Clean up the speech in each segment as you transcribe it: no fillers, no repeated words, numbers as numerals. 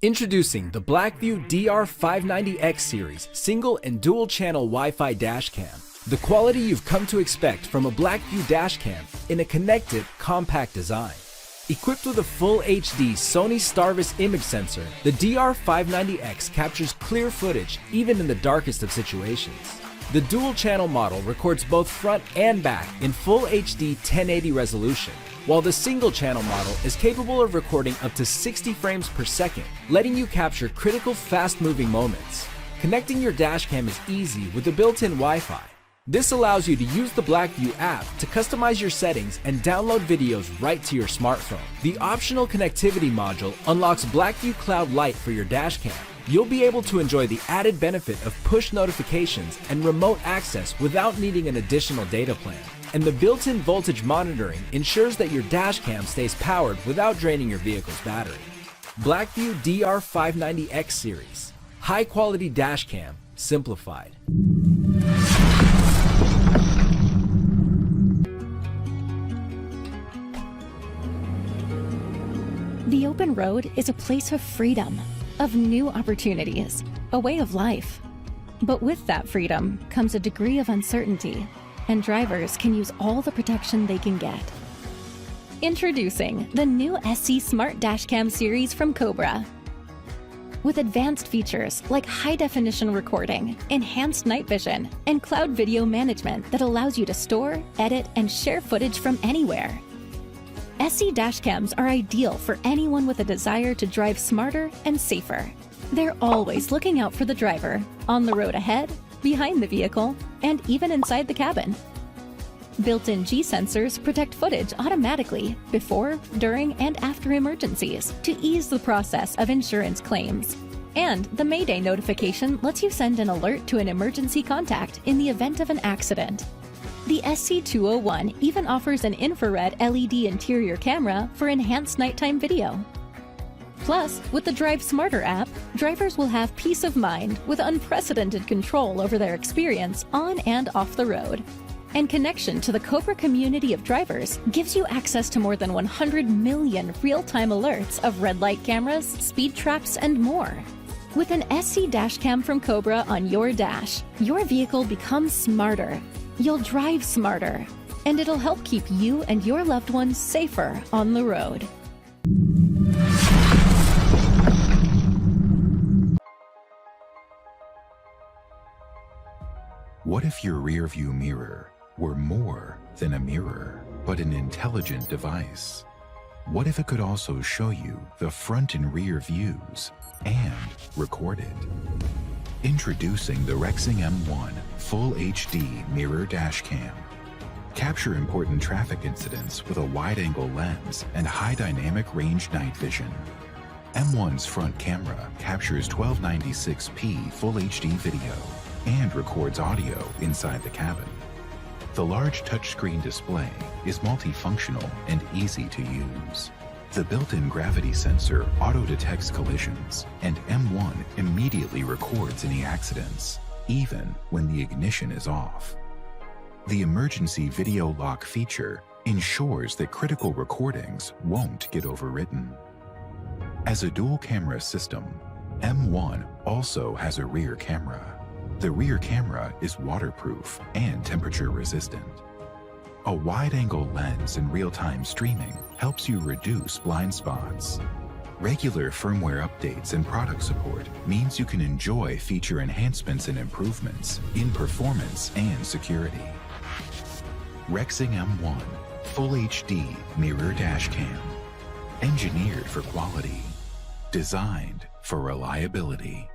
Introducing the BlackVue DR590X series single and dual channel Wi-Fi Dashcam. The quality you've come to expect from a BlackVue Dashcam in a connected, compact design. Equipped with a full HD Sony Starvis image sensor, the DR590X captures clear footage even in the darkest of situations. The dual channel model records both front and back in full HD 1080 resolution, while the single channel model is capable of recording up to 60 frames per second, letting you capture critical fast-moving moments. Connecting your dashcam is easy with the built-in Wi-Fi. This allows you to use the BlackVue app to customize your settings and download videos right to your smartphone. The optional connectivity module unlocks BlackVue Cloud Lite for your dashcam. You'll be able to enjoy the added benefit of push notifications and remote access without needing an additional data plan. And the built-in voltage monitoring ensures that your dashcam stays powered without draining your vehicle's battery. BlackVue DR590X series. High-quality dashcam simplified. The open road is a place of freedom, of new opportunities, a way of life. But with that freedom comes a degree of uncertainty, and drivers can use all the protection they can get. Introducing the new SC Smart Dashcam series from Cobra. With advanced features like high-definition recording, enhanced night vision, and cloud video management that allows you to store, edit, and share footage from anywhere. SC dashcams are ideal for anyone with a desire to drive smarter and safer. They're always looking out for the driver, on the road ahead, behind the vehicle, and even inside the cabin. Built-in G-sensors protect footage automatically before, during, and after emergencies to ease the process of insurance claims. And the Mayday notification lets you send an alert to an emergency contact in the event of an accident. The SC201 even offers an infrared LED interior camera for enhanced nighttime video. Plus, with the Drive Smarter app, drivers will have peace of mind with unprecedented control over their experience on and off the road. And connection to the Cobra community of drivers gives you access to more than 100 million real-time alerts of red light cameras, speed traps, and more. With an SC Dashcam from Cobra on your dash, your vehicle becomes smarter. You'll drive smarter, and it'll help keep you and your loved ones safer on the road. What if your rear-view mirror were more than a mirror, but an intelligent device? What if it could also show you the front and rear views and record it? Introducing the Rexing M1 Full HD Mirror Dashcam. Capture important traffic incidents with a wide-angle lens and high dynamic range night vision. M1's front camera captures 1296p Full HD video and records audio inside the cabin. The large touchscreen display is multifunctional and easy to use. The built-in gravity sensor auto-detects collisions, and M1 immediately records any accidents, even when the ignition is off. The emergency video lock feature ensures that critical recordings won't get overwritten. As a dual-camera system, M1 also has a rear camera. The rear camera is waterproof and temperature-resistant. A wide-angle lens and real-time streaming helps you reduce blind spots. Regular firmware updates and product support means you can enjoy feature enhancements and improvements in performance and security. Rexing M1 Full HD Mirror Dashcam. Engineered for quality. Designed for reliability.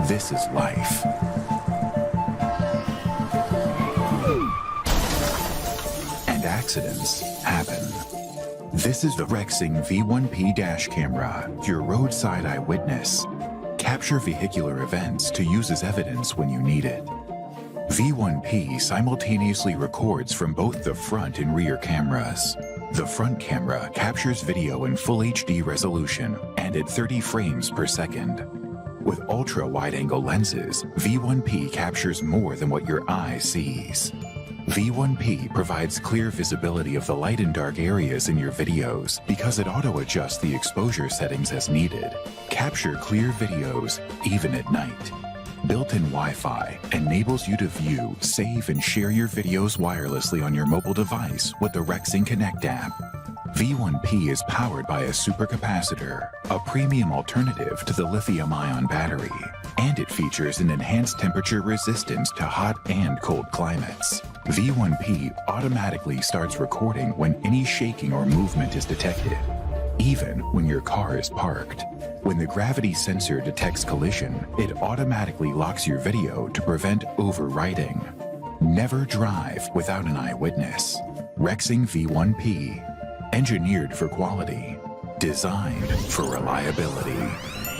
This is life. And accidents happen. This is the Rexing V1P dash camera, your roadside eyewitness. Capture vehicular events to use as evidence when you need it. V1P simultaneously records from both the front and rear cameras. The front camera captures video in full HD resolution and at 30 frames per second. With ultra-wide-angle lenses, V1P captures more than what your eye sees. V1P provides clear visibility of the light and dark areas in your videos because it auto-adjusts the exposure settings as needed. Capture clear videos even at night. Built-in Wi-Fi enables you to view, save, and share your videos wirelessly on your mobile device with the Rexing Connect app. V1P is powered by a supercapacitor, a premium alternative to the lithium-ion battery, and it features an enhanced temperature resistance to hot and cold climates. V1P automatically starts recording when any shaking or movement is detected, even when your car is parked. When the gravity sensor detects collision, it automatically locks your video to prevent overwriting. Never drive without an eyewitness. Rexing V1P. Engineered for quality. Designed for reliability.